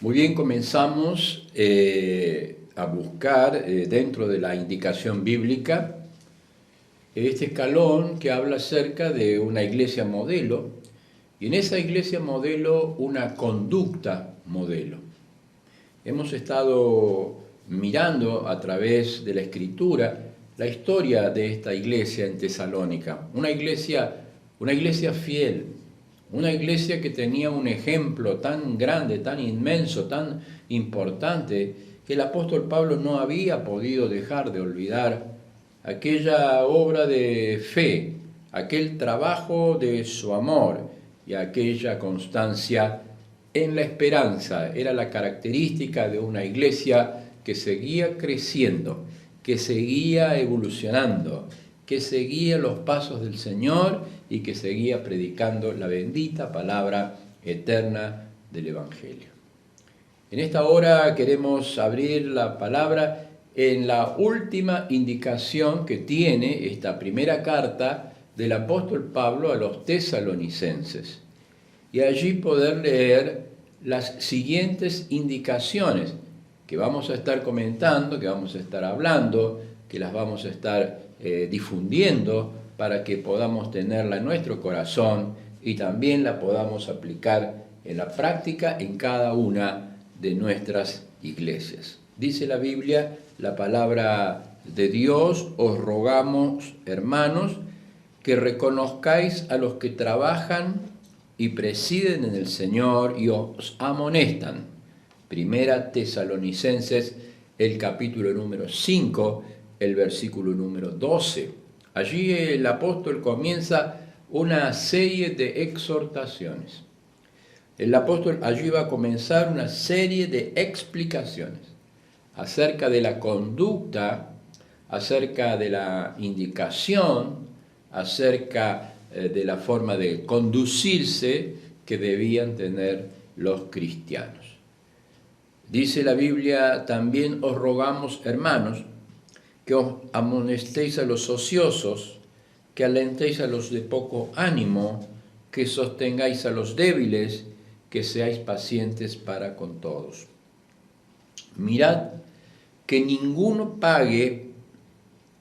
Muy bien, comenzamos a buscar dentro de la indicación bíblica este escalón que habla acerca de una iglesia modelo y en esa iglesia modelo una conducta modelo. Hemos estado mirando a través de la Escritura la historia de esta iglesia en Tesalónica, una iglesia fiel, una iglesia que tenía un ejemplo tan grande, tan inmenso, tan importante, que el apóstol Pablo no había podido dejar de olvidar aquella obra de fe, aquel trabajo de su amor y aquella constancia en la esperanza. Era la característica de una iglesia que seguía creciendo, que seguía evolucionando, que seguía los pasos del Señor y que seguía predicando la bendita palabra eterna del Evangelio. En esta hora queremos abrir la palabra en la última indicación que tiene esta primera carta del apóstol Pablo a los tesalonicenses. Y allí poder leer las siguientes indicaciones que vamos a estar comentando, que vamos a estar hablando, que las vamos a estar difundiendo para que podamos tenerla en nuestro corazón y también la podamos aplicar en la práctica en cada una de nuestras iglesias. Dice la Biblia, la palabra de Dios: os rogamos, hermanos, que reconozcáis a los que trabajan y presiden en el Señor y os amonestan. Primera Tesalonicenses, el capítulo número 5, el versículo número 12. Allí el apóstol comienza una serie de exhortaciones. El apóstol allí va a comenzar una serie de explicaciones acerca de la conducta, acerca de la indicación, acerca de la forma de conducirse que debían tener los cristianos. Dice la Biblia: también os rogamos, hermanos, que os amonestéis a los ociosos, que alentéis a los de poco ánimo, que sostengáis a los débiles, que seáis pacientes para con todos. Mirad que ninguno pague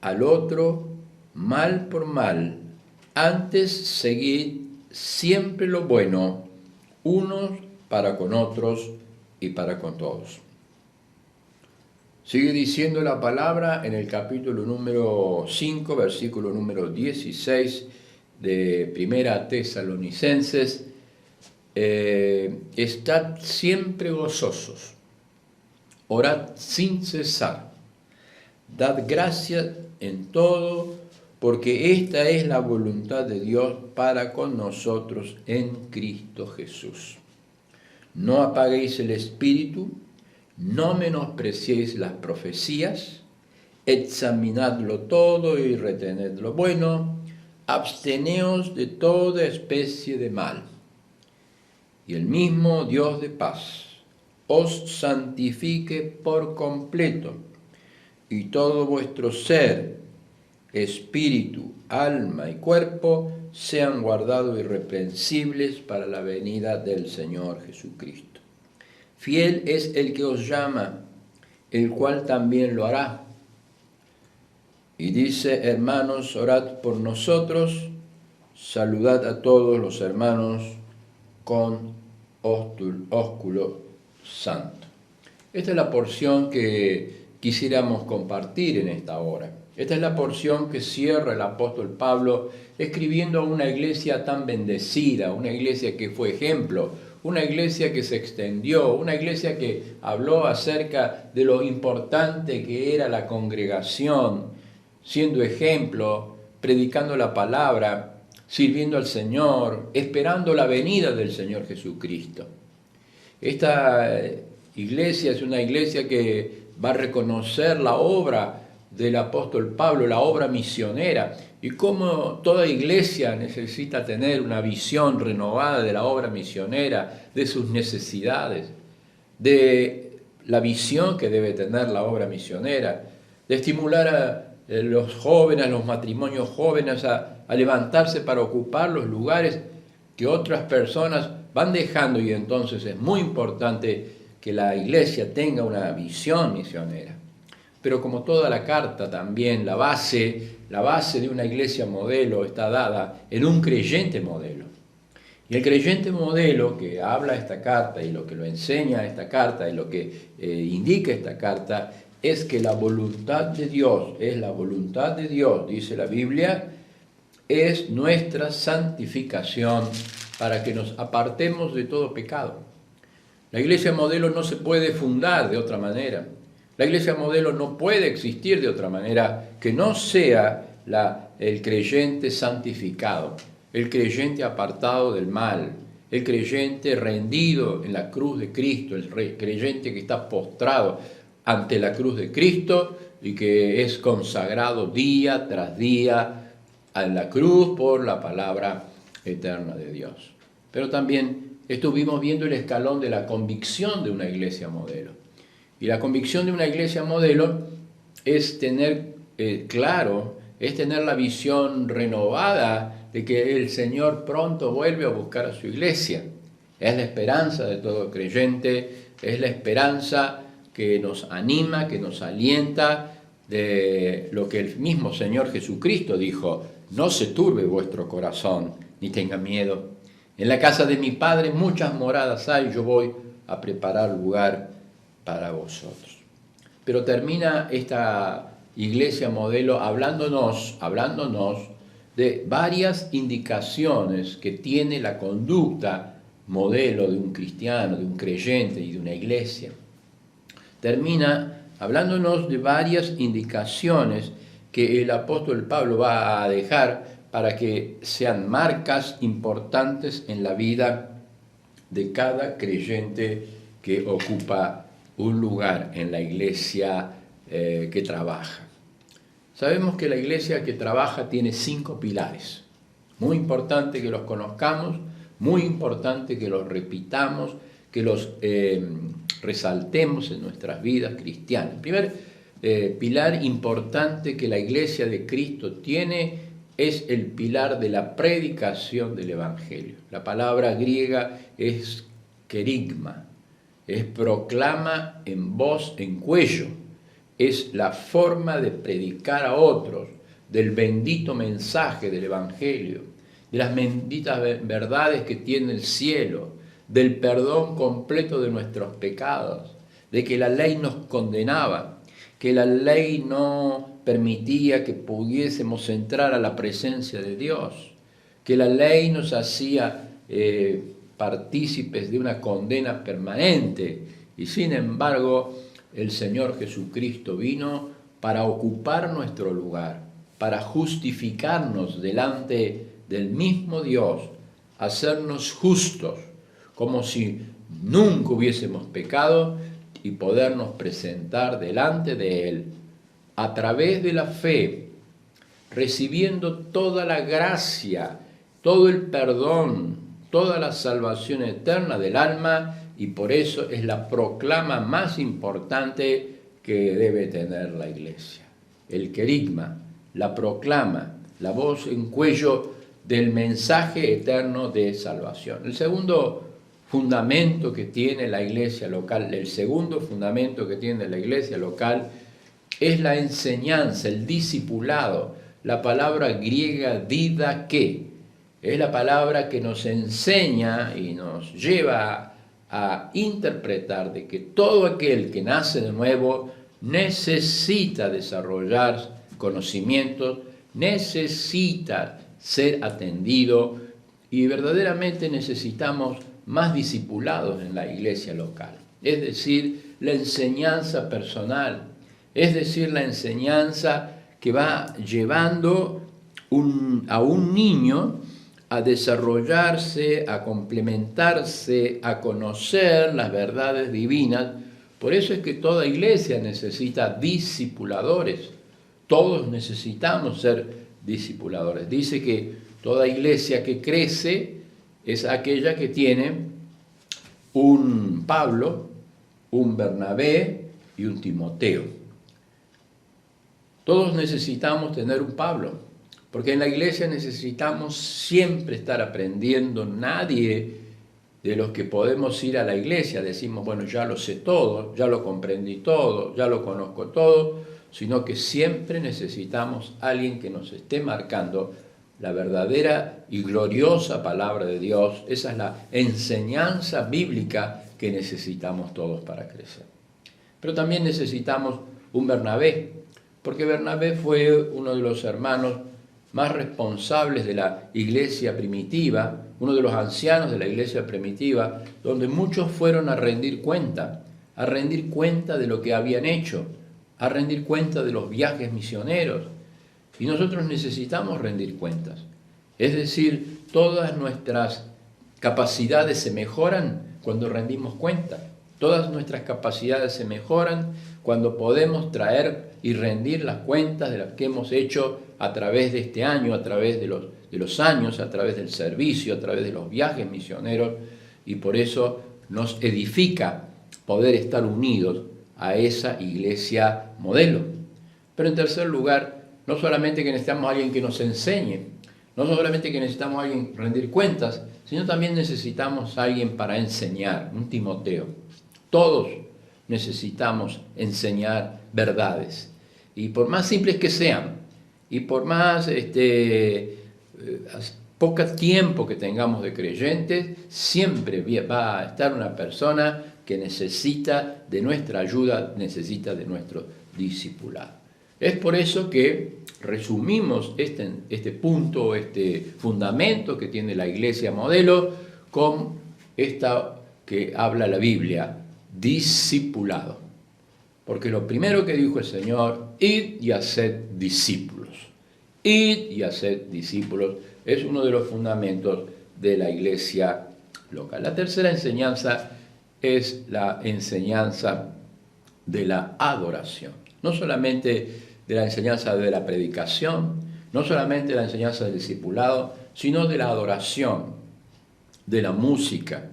al otro mal por mal, antes seguid siempre lo bueno, unos para con otros y para con todos. Sigue diciendo la palabra en el capítulo número 5, versículo número 16 de Primera Tesalonicenses: estad siempre gozosos, orad sin cesar, dad gracias en todo, porque esta es la voluntad de Dios para con nosotros en Cristo Jesús. No apaguéis el espíritu, no menospreciéis las profecías, examinadlo todo y retened lo bueno, absteneos de toda especie de mal. Y el mismo Dios de paz os santifique por completo, y todo vuestro ser, espíritu, alma y cuerpo sean guardados irreprensibles para la venida del Señor Jesucristo. Fiel es el que os llama, el cual también lo hará. Y dice: hermanos, orad por nosotros, saludad a todos los hermanos con ósculo santo. Esta es la porción que quisiéramos compartir en esta hora. Esta es la porción que cierra el apóstol Pablo escribiendo a una iglesia tan bendecida, una iglesia que fue ejemplo, una iglesia que se extendió, una iglesia que habló acerca de lo importante que era la congregación, siendo ejemplo, predicando la palabra, sirviendo al Señor, esperando la venida del Señor Jesucristo. Esta iglesia es una iglesia que va a reconocer la obra del apóstol Pablo, la obra misionera, y cómo toda iglesia necesita tener una visión renovada de la obra misionera, de sus necesidades, de la visión que debe tener la obra misionera, de estimular a los jóvenes, a los matrimonios jóvenes a levantarse para ocupar los lugares que otras personas van dejando, y entonces es muy importante que la iglesia tenga una visión misionera. Pero como toda la carta también, la base de una iglesia modelo está dada en un creyente modelo. Y el creyente modelo que habla esta carta y lo que lo enseña esta carta y lo que indica esta carta es que la voluntad de Dios, dice la Biblia, es nuestra santificación para que nos apartemos de todo pecado. La iglesia modelo no se puede fundar de otra manera. La iglesia modelo no puede existir de otra manera que no sea el creyente santificado, el creyente apartado del mal, el creyente rendido en la cruz de Cristo, el creyente que está postrado ante la cruz de Cristo y que es consagrado día tras día a la cruz por la palabra eterna de Dios. Pero también estuvimos viendo el escalón de la convicción de una iglesia modelo. Y la convicción de una iglesia modelo es tener es tener la visión renovada de que el Señor pronto vuelve a buscar a su iglesia. Es la esperanza de todo creyente, es la esperanza que nos anima, que nos alienta de lo que el mismo Señor Jesucristo dijo: no se turbe vuestro corazón, ni tenga miedo. En la casa de mi Padre muchas moradas hay, yo voy a preparar lugar para vosotros. Pero termina esta iglesia modelo hablándonos de varias indicaciones que tiene la conducta modelo de un cristiano, de un creyente y de una iglesia. Termina hablándonos de varias indicaciones que el apóstol Pablo va a dejar para que sean marcas importantes en la vida de cada creyente que ocupa un lugar en la iglesia que trabaja. Sabemos que la iglesia que trabaja tiene 5 pilares. Muy importante que los conozcamos, muy importante que los repitamos, que los resaltemos en nuestras vidas cristianas. El primer pilar importante que la iglesia de Cristo tiene es el pilar de la predicación del Evangelio. La palabra griega es kerigma, es proclama en voz en cuello, es la forma de predicar a otros del bendito mensaje del Evangelio, de las benditas verdades que tiene el cielo, del perdón completo de nuestros pecados, de que la ley nos condenaba, que la ley no permitía que pudiésemos entrar a la presencia de Dios, que la ley nos hacía partícipes de una condena permanente, y sin embargo el Señor Jesucristo vino para ocupar nuestro lugar, para justificarnos delante del mismo Dios, hacernos justos, como si nunca hubiésemos pecado, y podernos presentar delante de Él a través de la fe, recibiendo toda la gracia, todo el perdón, toda la salvación eterna del alma, y por eso es la proclama más importante que debe tener la iglesia. El querigma, la proclama, la voz en cuello del mensaje eterno de salvación. El segundo fundamento que tiene la iglesia local, es la enseñanza, el discipulado. La palabra griega didaké es la palabra que nos enseña y nos lleva a interpretar de que todo aquel que nace de nuevo necesita desarrollar conocimientos, necesita ser atendido, y verdaderamente necesitamos más discipulados en la iglesia local. Es decir, la enseñanza personal, es decir, la enseñanza que va llevando a un niño a desarrollarse, a complementarse, a conocer las verdades divinas. Por eso es que toda iglesia necesita discipuladores. Todos necesitamos ser discipuladores. Dice que toda iglesia que crece es aquella que tiene un Pablo, un Bernabé y un Timoteo. Todos necesitamos tener un Pablo, porque en la iglesia necesitamos siempre estar aprendiendo. Nadie de los que podemos ir a la iglesia, decimos, bueno, ya lo sé todo, ya lo comprendí todo, ya lo conozco todo, sino que siempre necesitamos a alguien que nos esté marcando la verdadera y gloriosa palabra de Dios. Esa es la enseñanza bíblica que necesitamos todos para crecer. Pero también necesitamos un Bernabé, porque Bernabé fue uno de los hermanos más responsables de la iglesia primitiva, uno de los ancianos de la iglesia primitiva, donde muchos fueron a rendir cuenta de lo que habían hecho, a rendir cuenta de los viajes misioneros. Y nosotros necesitamos rendir cuentas. Es decir, todas nuestras capacidades se mejoran cuando rendimos cuenta. Todas nuestras capacidades se mejoran cuando podemos traer y rendir las cuentas de las que hemos hecho a través de este año, a través de los años, a través del servicio, a través de los viajes misioneros, y por eso nos edifica poder estar unidos a esa iglesia modelo. Pero en tercer lugar, no solamente que necesitamos a alguien que nos enseñe, no solamente que necesitamos a alguien rendir cuentas, sino también necesitamos a alguien para enseñar, un Timoteo. Todos necesitamos enseñar verdades. Y por más simples que sean, y por más poco tiempo que tengamos de creyentes, siempre va a estar una persona que necesita de nuestra ayuda, necesita de nuestro discipulado. Es por eso que resumimos este punto, este fundamento que tiene la iglesia modelo con esta que habla la Biblia, discipulado. Porque lo primero que dijo el Señor, id y haced discípulos. Id y haced discípulos es uno de los fundamentos de la iglesia local. La tercera enseñanza es la enseñanza de la adoración. No solamente de la enseñanza de la predicación, no solamente de la enseñanza del discipulado, sino de la adoración, de la música,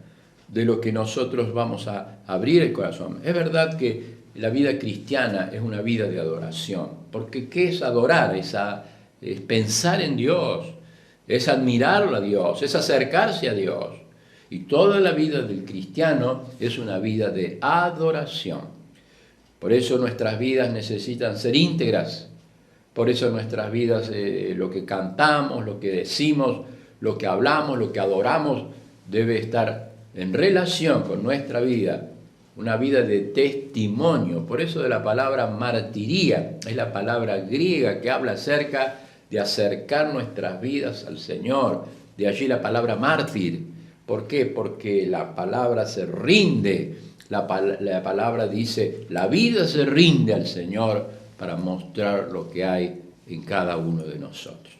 de lo que nosotros vamos a abrir el corazón. Es verdad que la vida cristiana es una vida de adoración, porque ¿qué es adorar? Es pensar en Dios, es admirarlo a Dios, es acercarse a Dios. Y toda la vida del cristiano es una vida de adoración. Por eso nuestras vidas necesitan ser íntegras. Por eso nuestras vidas, lo que cantamos, lo que decimos, lo que hablamos, lo que adoramos, debe estar en relación con nuestra vida, una vida de testimonio. Por eso de la palabra martiría, es la palabra griega que habla acerca de acercar nuestras vidas al Señor. De allí la palabra mártir. ¿Por qué? Porque la palabra se rinde. La palabra dice, la vida se rinde al Señor para mostrar lo que hay en cada uno de nosotros.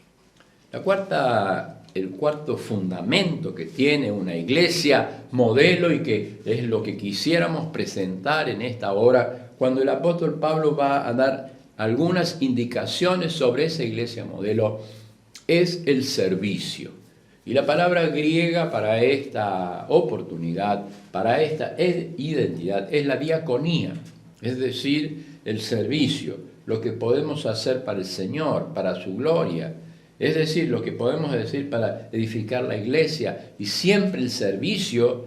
El cuarto fundamento que tiene una iglesia modelo y que es lo que quisiéramos presentar en esta hora, cuando el apóstol Pablo va a dar algunas indicaciones sobre esa iglesia modelo, es el servicio. Y la palabra griega para esta oportunidad, para esta identidad, es la diaconía, es decir, el servicio, lo que podemos hacer para el Señor, para su gloria, es decir, lo que podemos decir para edificar la iglesia. Y siempre el servicio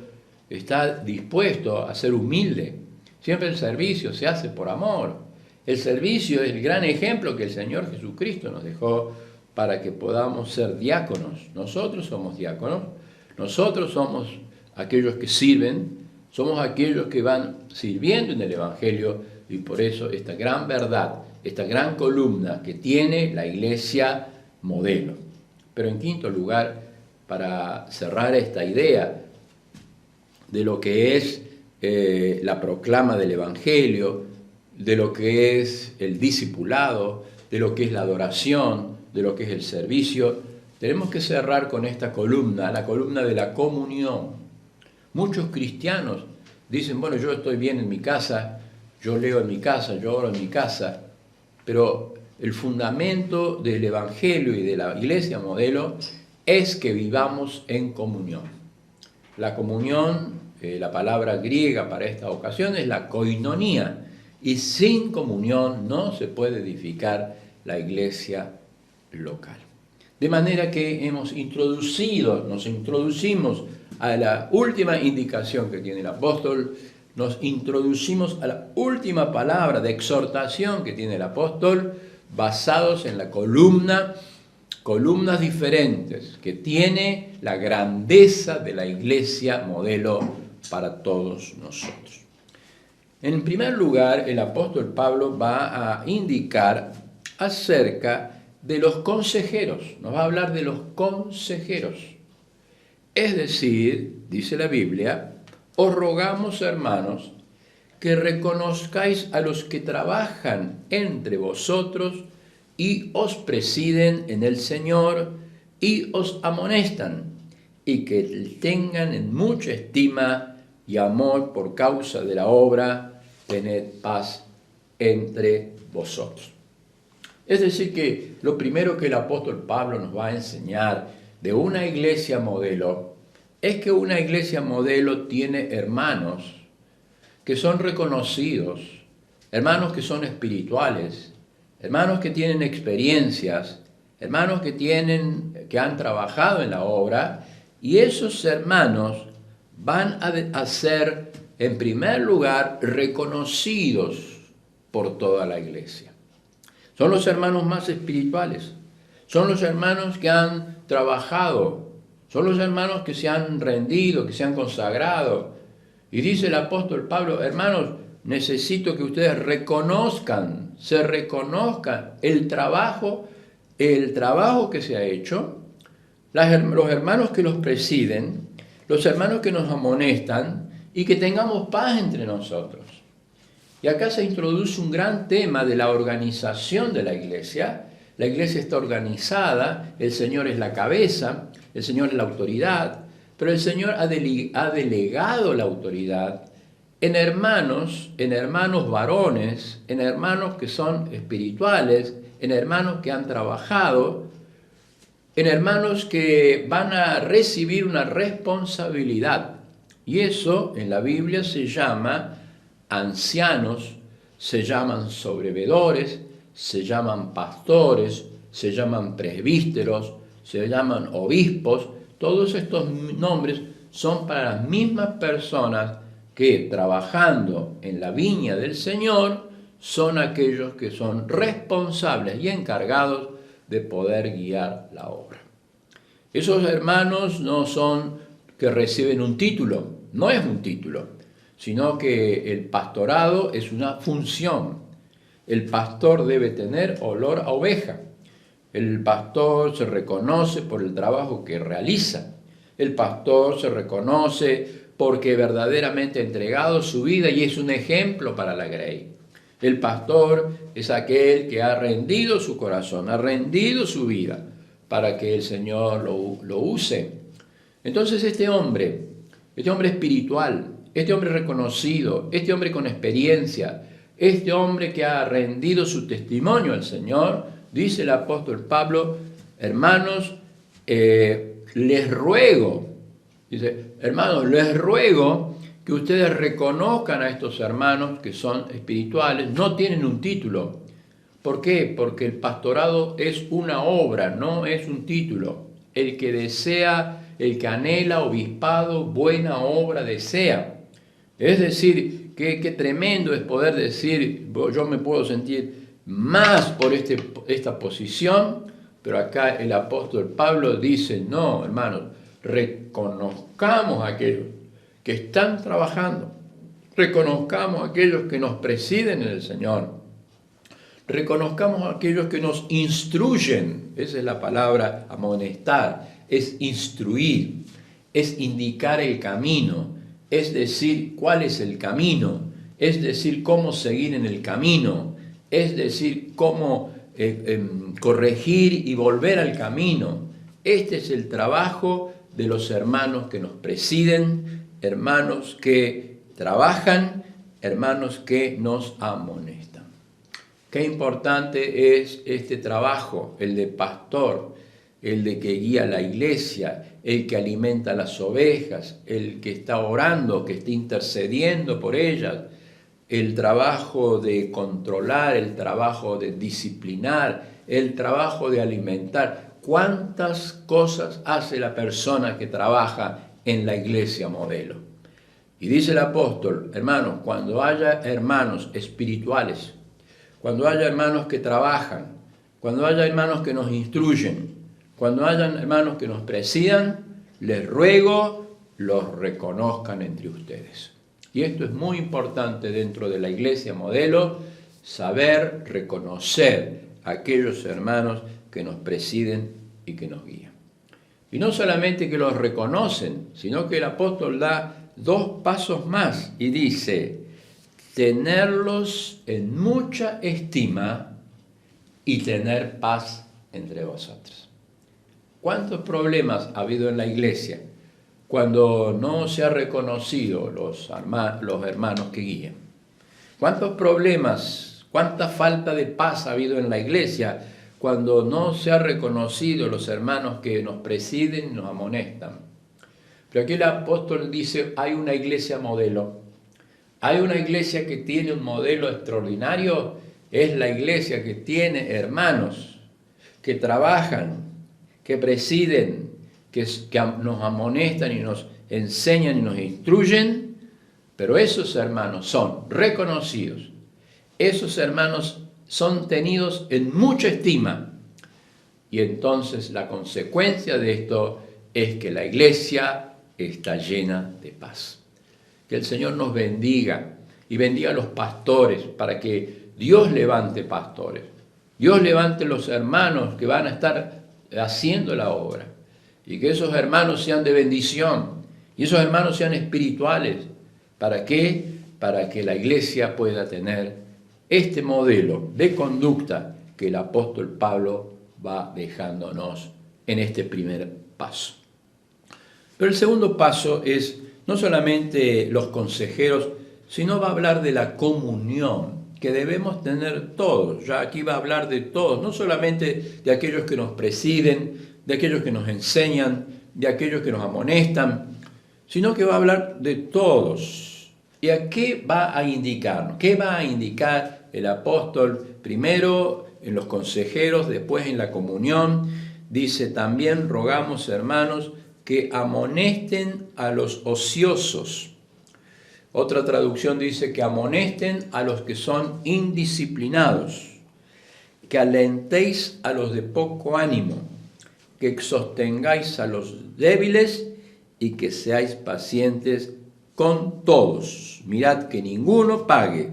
está dispuesto a ser humilde, siempre el servicio se hace por amor. El servicio es el gran ejemplo que el Señor Jesucristo nos dejó para que podamos ser diáconos. Nosotros somos diáconos, nosotros somos aquellos que sirven, somos aquellos que van sirviendo en el Evangelio, y por eso esta gran verdad, esta gran columna que tiene la iglesia modelo. Pero en quinto lugar, para cerrar esta idea de lo que es la proclama del Evangelio, de lo que es el discipulado, de lo que es la adoración, de lo que es el servicio, tenemos que cerrar con esta columna, la columna de la comunión. Muchos cristianos dicen, bueno, yo estoy bien en mi casa, yo leo en mi casa, yo oro en mi casa, pero el fundamento del Evangelio y de la iglesia modelo es que vivamos en comunión. La comunión, la palabra griega para esta ocasión es la koinonía, y sin comunión no se puede edificar la iglesia local. De manera que nos introducimos a la última indicación que tiene el apóstol, nos introducimos a la última palabra de exhortación que tiene el apóstol, basados en la columnas diferentes, que tiene la grandeza de la iglesia modelo para todos nosotros. En primer lugar, el apóstol Pablo va a indicar acerca de los consejeros, nos va a hablar de los consejeros. Es decir, dice la Biblia, os rogamos, hermanos, que reconozcáis a los que trabajan entre vosotros y os presiden en el Señor y os amonestan, y que tengan en mucha estima y amor por causa de la obra, tened paz entre vosotros. Es decir, que lo primero que el apóstol Pablo nos va a enseñar de una iglesia modelo es que una iglesia modelo tiene hermanos que son reconocidos, hermanos que son espirituales, hermanos que tienen experiencias, hermanos que han trabajado en la obra, y esos hermanos van a ser, en primer lugar, reconocidos por toda la iglesia. Son los hermanos más espirituales, son los hermanos que han trabajado, son los hermanos que se han rendido, que se han consagrado. Y dice el apóstol Pablo, hermanos, necesito que ustedes se reconozcan el trabajo que se ha hecho, los hermanos que los presiden, los hermanos que nos amonestan, y que tengamos paz entre nosotros. Y acá se introduce un gran tema de la organización de la iglesia. La iglesia está organizada, el Señor es la cabeza, el Señor es la autoridad, pero el Señor ha delegado la autoridad en hermanos varones, en hermanos que son espirituales, en hermanos que han trabajado, en hermanos que van a recibir una responsabilidad. Y eso en la Biblia se llama ancianos, se llaman sobrevedores, se llaman pastores, se llaman presbíteros, se llaman obispos. Todos estos nombres son para las mismas personas que, trabajando en la viña del Señor, son aquellos que son responsables y encargados de poder guiar la obra. Esos hermanos no son que reciben un título, no es un título, sino que el pastorado es una función. El pastor debe tener olor a oveja. El pastor se reconoce por el trabajo que realiza. El pastor se reconoce porque verdaderamente ha entregado su vida y es un ejemplo para la grey. El pastor es aquel que ha rendido su corazón, ha rendido su vida para que el Señor lo use. Entonces este hombre espiritual, este hombre reconocido, este hombre con experiencia, este hombre que ha rendido su testimonio al Señor, dice el apóstol Pablo, hermanos, les ruego que ustedes reconozcan a estos hermanos que son espirituales, no tienen un título. ¿Por qué? Porque el pastorado es una obra, no es un título. El que desea, el que anhela obispado, buena obra desea. Es decir, qué tremendo es poder decir, yo me puedo sentir más por esta posición, pero acá el apóstol Pablo dice, no, hermanos, reconozcamos a aquellos que están trabajando, reconozcamos a aquellos que nos presiden en el Señor, reconozcamos a aquellos que nos instruyen, esa es la palabra amonestar, es instruir, es indicar el camino, es decir, cuál es el camino, es decir, cómo seguir en el camino, es decir, cómo corregir y volver al camino. Este es el trabajo de los hermanos que nos presiden, hermanos que trabajan, hermanos que nos amonestan. Qué importante es este trabajo, el de pastor, el de que guía la iglesia, el que alimenta las ovejas, el que está orando, que está intercediendo por ellas, el trabajo de controlar, el trabajo de disciplinar, el trabajo de alimentar. ¿Cuántas cosas hace la persona que trabaja en la iglesia modelo. Y dice el apóstol, hermanos, cuando haya hermanos espirituales, cuando haya hermanos que trabajan, cuando haya hermanos que nos instruyen, cuando haya hermanos que nos presidan, les ruego los reconozcan entre ustedes. Y esto es muy importante dentro de la iglesia modelo, saber reconocer a aquellos hermanos que nos presiden y que nos guían. Y no solamente que los reconocen, sino que el apóstol da 2 pasos más y dice, tenerlos en mucha estima y tener paz entre vosotros. ¿Cuántos problemas ha habido en la iglesia cuando no se ha reconocido los hermanos que guían? ¿Cuántos problemas, cuánta falta de paz ha habido en la iglesia cuando no se ha reconocido los hermanos que nos presiden y nos amonestan? Pero aquí el apóstol dice, hay una iglesia modelo. Hay una iglesia que tiene un modelo extraordinario. Es la iglesia que tiene hermanos que trabajan, que presiden, que nos amonestan y nos enseñan y nos instruyen. Pero esos hermanos son reconocidos. Esos hermanos son tenidos en mucha estima. Y entonces la consecuencia de esto es que la iglesia está llena de paz. Que el Señor nos bendiga y bendiga a los pastores para que Dios levante pastores. Dios levante los hermanos que van a estar haciendo la obra. Y que esos hermanos sean de bendición. Y esos hermanos sean espirituales. ¿Para qué? Para que la iglesia pueda tener este modelo de conducta que el apóstol Pablo va dejándonos en este primer paso. Pero el segundo paso es no solamente los consejeros, sino va a hablar de la comunión que debemos tener todos. Ya aquí va a hablar de todos, no solamente de aquellos que nos presiden, de aquellos que nos enseñan, de aquellos que nos amonestan, sino que va a hablar de todos. ¿Y a qué va a indicarnos? ¿Qué va a indicar el apóstol? Primero en los consejeros, después en la comunión. Dice también, rogamos, hermanos, que amonesten a los ociosos. Otra traducción dice que amonesten a los que son indisciplinados, que alentéis a los de poco ánimo, que sostengáis a los débiles y que seáis pacientes con todos. Mirad que ninguno pague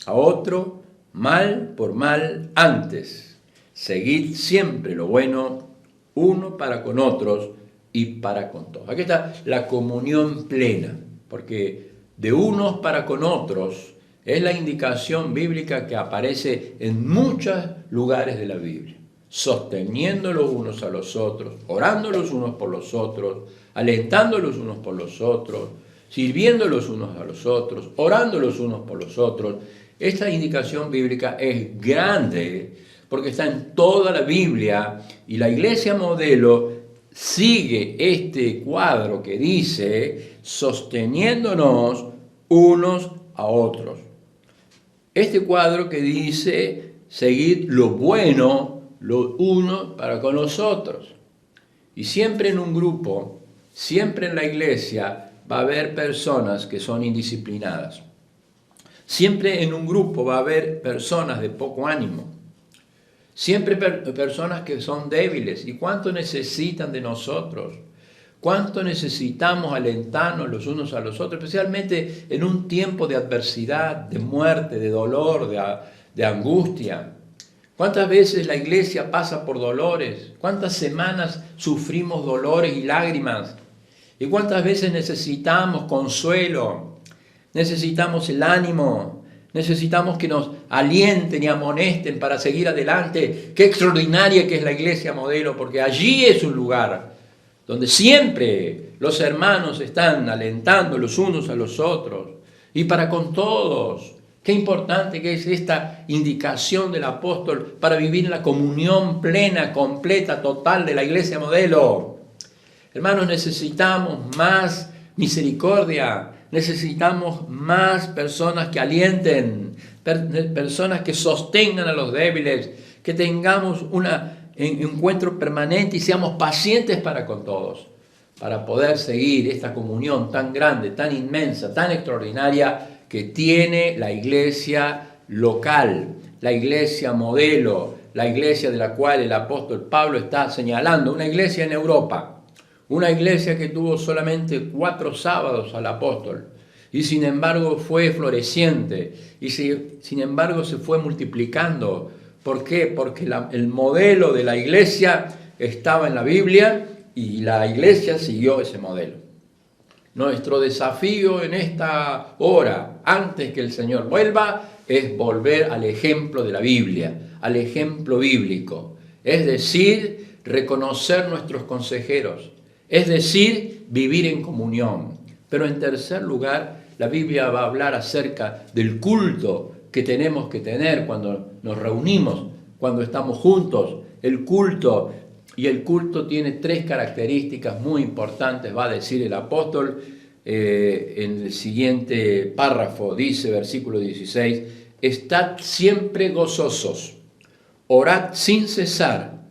a otro mal por mal antes. Seguid siempre lo bueno, uno para con otros y para con todos. Aquí está la comunión plena, porque de unos para con otros es la indicación bíblica que aparece en muchos lugares de la Biblia. Sosteniendo los unos a los otros, orando los unos por los otros, alentando los unos por los otros, sirviendo los unos a los otros, orando los unos por los otros. Esta indicación bíblica es grande porque está en toda la Biblia y la iglesia modelo sigue este cuadro que dice sosteniéndonos unos a otros. Este cuadro que dice seguid lo bueno, lo uno para con los otros. Y siempre en un grupo, siempre en la iglesia va a haber personas que son indisciplinadas. Siempre en un grupo va a haber personas de poco ánimo. Siempre personas que son débiles. ¿Y cuánto necesitan de nosotros? ¿Cuánto necesitamos alentarnos los unos a los otros? Especialmente en un tiempo de adversidad, de muerte, de dolor, de angustia. ¿Cuántas veces la iglesia pasa por dolores? ¿Cuántas semanas sufrimos dolores y lágrimas? ¿Y cuántas veces necesitamos consuelo? Necesitamos el ánimo. Necesitamos que nos alienten y amonesten para seguir adelante. Qué extraordinaria que es la iglesia modelo, porque allí es un lugar donde siempre los hermanos están alentando los unos a los otros y para con todos. Qué importante que es esta indicación del apóstol para vivir en la comunión plena, completa, total de la iglesia modelo. Hermanos, necesitamos más misericordia. Necesitamos más personas que alienten, personas que sostengan a los débiles, que tengamos un encuentro permanente y seamos pacientes para con todos. para poder seguir esta comunión tan grande, tan inmensa, tan extraordinaria que tiene la iglesia local, la iglesia modelo, la iglesia de la cual el apóstol Pablo está señalando, una iglesia en Europa, una iglesia que tuvo solamente 4 sábados al apóstol y sin embargo fue floreciente y sin embargo se fue multiplicando. ¿Por qué? Porque el modelo de la iglesia estaba en la Biblia y la iglesia siguió ese modelo. Nuestro desafío en esta hora, antes que el Señor vuelva, es volver al ejemplo de la Biblia, al ejemplo bíblico. Es decir, reconocer nuestros consejeros. Es decir, vivir en comunión. Pero en tercer lugar, la Biblia va a hablar acerca del culto que tenemos que tener cuando nos reunimos, cuando estamos juntos. El culto. Y el culto tiene 3 características muy importantes, va a decir el apóstol en el siguiente párrafo, dice versículo 16, estad siempre gozosos, orad sin cesar,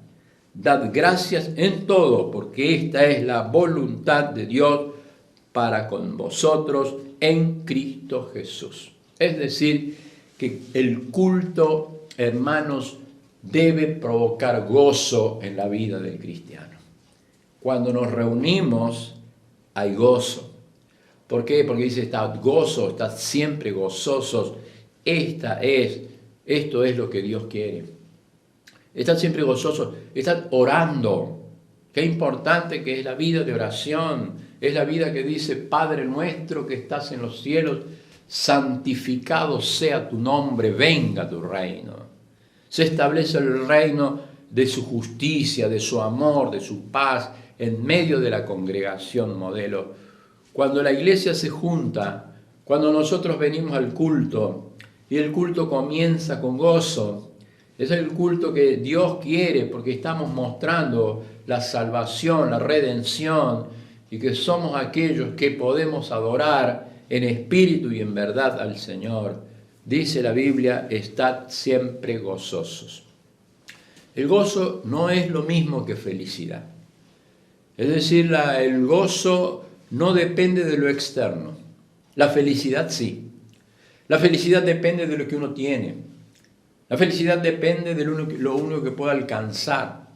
dad gracias en todo, porque esta es la voluntad de Dios para con vosotros en Cristo Jesús. Es decir, que el culto, hermanos, debe provocar gozo en la vida del cristiano. Cuando nos reunimos, hay gozo. ¿Por qué? Porque dice, estad gozo, estad siempre gozosos. Esto es lo que Dios quiere. Estad siempre gozosos, estad orando. Qué importante que es la vida de oración. Es la vida que dice, Padre nuestro que estás en los cielos, santificado sea tu nombre, venga tu reino. Se establece el reino de su justicia, de su amor, de su paz, en medio de la congregación modelo. Cuando la iglesia se junta, cuando nosotros venimos al culto, y el culto comienza con gozo, es el culto que Dios quiere, porque estamos mostrando la salvación, la redención, y que somos aquellos que podemos adorar en espíritu y en verdad al Señor. Dice la Biblia, estad siempre gozosos. El gozo no es lo mismo que felicidad. Es decir, el gozo no depende de lo externo. La felicidad sí. La felicidad depende de lo que uno tiene. La felicidad depende de lo uno que puede alcanzar,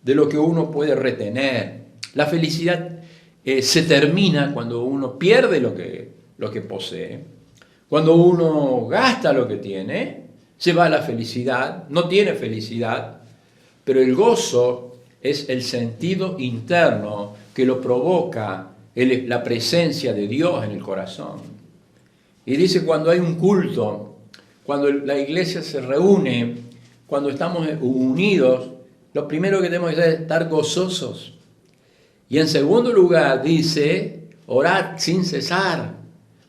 de lo que uno puede retener. La felicidad se termina cuando uno pierde lo que posee. Cuando uno gasta lo que tiene, se va la felicidad, no tiene felicidad, pero el gozo es el sentido interno que lo provoca la presencia de Dios en el corazón. Y dice, cuando hay un culto, cuando la iglesia se reúne, cuando estamos unidos, lo primero que tenemos que hacer es estar gozosos. Y en segundo lugar dice, orad sin cesar.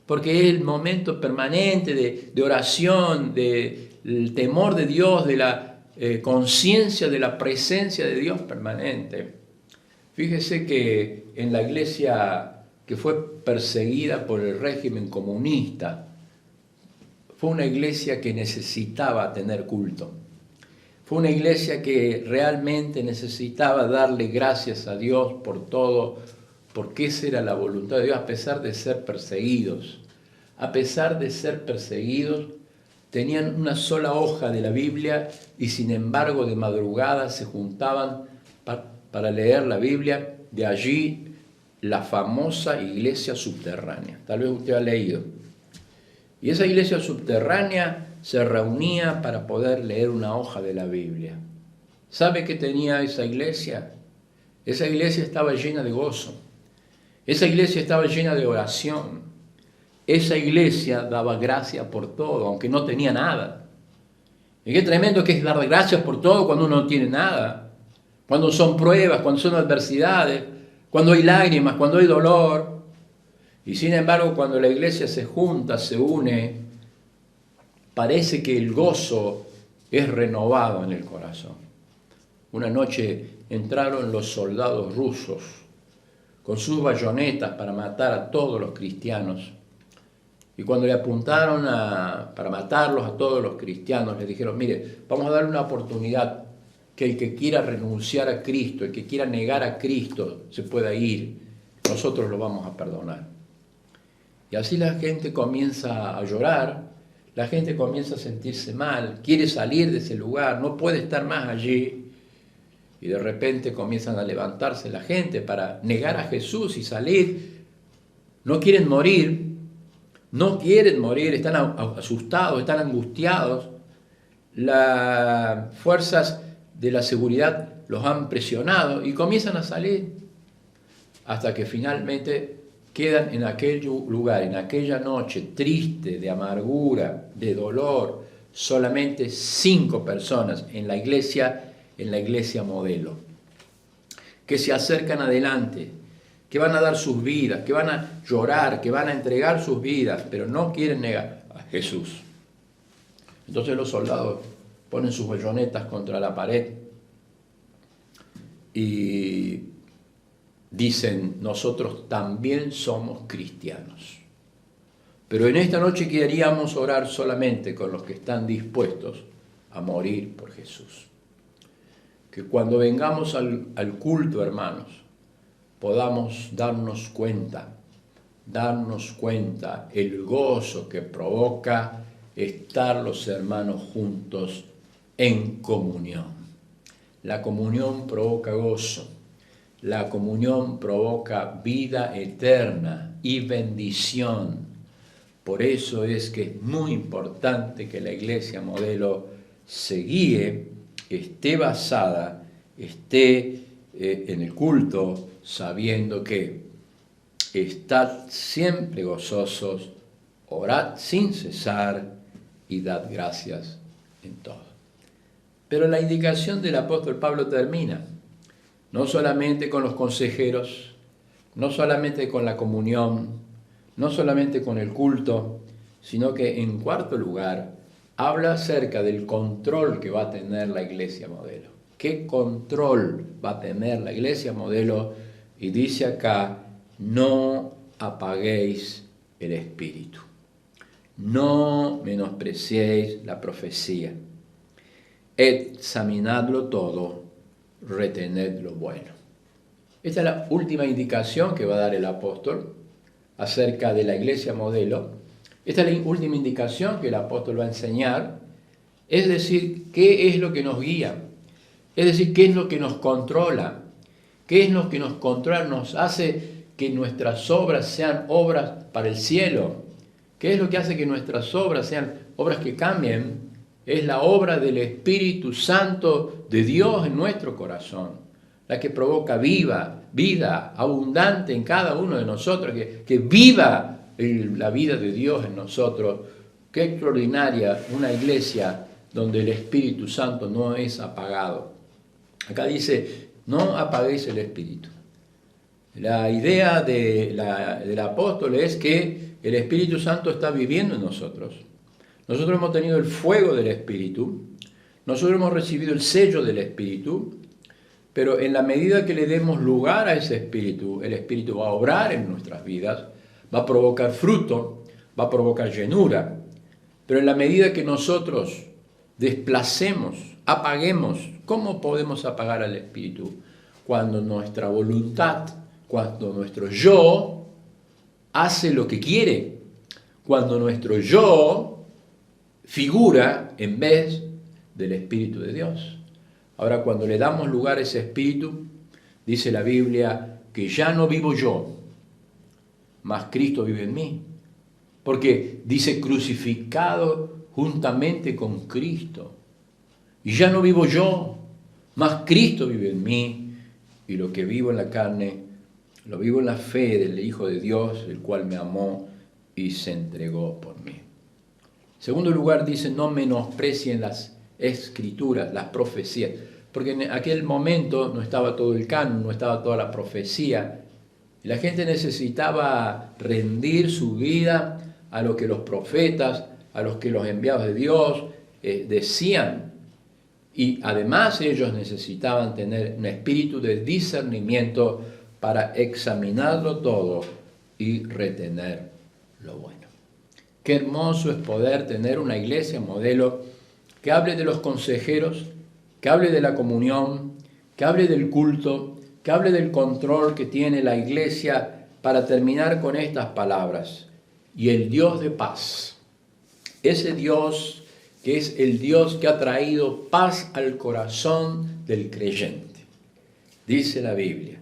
Porque es el momento permanente de oración, del temor de Dios, de la conciencia de la presencia de Dios permanente. Fíjese que en la iglesia que fue perseguida por el régimen comunista, fue una iglesia que necesitaba tener culto. Fue una iglesia que realmente necesitaba darle gracias a Dios por todo, porque esa era la voluntad de Dios, a pesar de ser perseguidos. A pesar de ser perseguidos, tenían una sola hoja de la Biblia y sin embargo de madrugada se juntaban para leer la Biblia. De allí la famosa iglesia subterránea. Tal vez usted ha leído. Y esa iglesia subterránea se reunía para poder leer una hoja de la Biblia. ¿Sabe qué tenía esa iglesia? Esa iglesia estaba llena de gozo. Esa iglesia estaba llena de oración. Esa iglesia daba gracias por todo, aunque no tenía nada. Y qué tremendo que es dar gracias por todo cuando uno no tiene nada. Cuando son pruebas, cuando son adversidades, cuando hay lágrimas, cuando hay dolor. Y sin embargo, cuando la iglesia se junta, se une, parece que el gozo es renovado en el corazón. Una noche entraron los soldados rusos con sus bayonetas para matar a todos los cristianos. Y cuando le apuntaron para matarlos a todos los cristianos, les dijeron, mire, vamos a darle una oportunidad que el que quiera renunciar a Cristo, el que quiera negar a Cristo, se pueda ir. nosotros lo vamos a perdonar. Y así la gente comienza a llorar, la gente comienza a sentirse mal, quiere salir de ese lugar, no puede estar más allí. Y de repente comienzan a levantarse la gente para negar a Jesús y salir. No quieren morir, están asustados, están angustiados. Las fuerzas de la seguridad los han presionado y comienzan a salir hasta que finalmente quedan en aquel lugar, en aquella noche triste, de amargura, de dolor, solamente 5 personas en la iglesia modelo, que se acercan adelante, que van a dar sus vidas, que van a llorar, que van a entregar sus vidas, pero no quieren negar a Jesús. Entonces los soldados ponen sus bayonetas contra la pared y dicen: nosotros también somos cristianos, pero en esta noche queríamos orar solamente con los que están dispuestos a morir por Jesús. Que cuando vengamos al culto, hermanos, podamos darnos cuenta el gozo que provoca estar los hermanos juntos en comunión. La comunión provoca gozo, la comunión provoca vida eterna y bendición. Por eso es que es muy importante que la iglesia modelo se guíe, esté basada, esté en el culto, sabiendo que estad siempre gozosos, orad sin cesar y dad gracias en todo. Pero la indicación del apóstol Pablo termina, no solamente con los consejeros, no solamente con la comunión, no solamente con el culto, sino que en cuarto lugar habla acerca del control que va a tener la iglesia modelo. ¿Qué control va a tener la iglesia modelo? Y dice acá: no apaguéis el espíritu, no menospreciéis la profecía, examinadlo todo, retened lo bueno. Esta es la última indicación que va a dar el apóstol acerca de la iglesia modelo. Esta es la última indicación que el apóstol va a enseñar, es decir, qué es lo que nos guía, es decir, qué es lo que nos controla, qué es lo que nos controla, nos hace que nuestras obras sean obras para el cielo, qué es lo que hace que nuestras obras sean obras que cambien. Es la obra del Espíritu Santo de Dios en nuestro corazón, la que provoca vida abundante en cada uno de nosotros, que viva la vida de Dios en nosotros. Qué extraordinaria una iglesia donde el Espíritu Santo no es apagado. Acá dice: no apaguéis el Espíritu. La idea del apóstol es que el Espíritu Santo está viviendo en nosotros. Nosotros hemos tenido el fuego del Espíritu, nosotros hemos recibido el sello del Espíritu, pero en la medida que le demos lugar a ese Espíritu, el Espíritu va a obrar en nuestras vidas, va a provocar fruto, va a provocar llenura. Pero en la medida que nosotros desplacemos, apaguemos, ¿cómo podemos apagar al Espíritu? Cuando nuestra voluntad, cuando nuestro yo hace lo que quiere, cuando nuestro yo figura en vez del Espíritu de Dios. Ahora, cuando le damos lugar a ese Espíritu, dice la Biblia que ya no vivo yo, mas Cristo vive en mí. Porque dice: crucificado juntamente con Cristo. Y ya no vivo yo, mas Cristo vive en mí. Y lo que vivo en la carne, lo vivo en la fe del Hijo de Dios, el cual me amó y se entregó por mí. En segundo lugar, dice: no menosprecien las escrituras, las profecías. Porque en aquel momento no estaba todo el canon, no estaba toda la profecía. Y la gente necesitaba rendir su vida a lo que los profetas, a lo que los enviados de Dios decían. Y además ellos necesitaban tener un espíritu de discernimiento para examinarlo todo y retener lo bueno. Qué hermoso es poder tener una iglesia modelo que hable de los consejeros, que hable de la comunión, que hable del culto, que hable del control que tiene la iglesia para terminar con estas palabras. Y el Dios de paz, ese Dios que es el Dios que ha traído paz al corazón del creyente, dice la Biblia,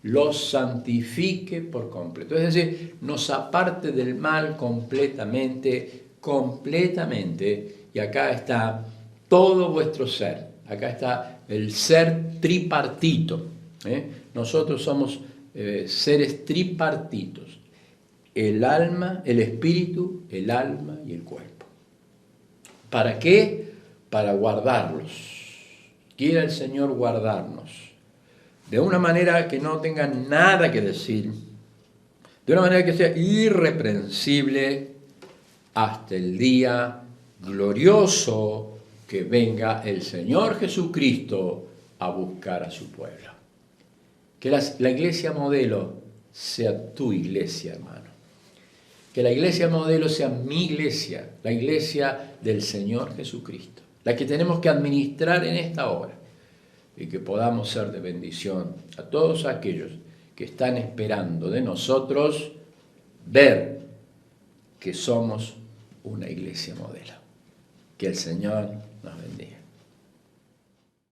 los santifique por completo. Es decir, nos aparte del mal completamente, y acá está todo vuestro ser, acá está el ser tripartito. Nosotros somos seres tripartitos, el alma, el espíritu, el alma y el cuerpo. ¿Para qué? Para guardarlos. Quiere el Señor guardarnos de una manera que no tenga nada que decir, de una manera que sea irreprensible hasta el día glorioso que venga el Señor Jesucristo a buscar a su pueblo. Que la iglesia modelo sea tu iglesia, hermano. Que la iglesia modelo sea mi iglesia, la iglesia del Señor Jesucristo, la que tenemos que administrar en esta hora, y que podamos ser de bendición a todos aquellos que están esperando de nosotros ver que somos una iglesia modelo. Que el Señor nos bendiga.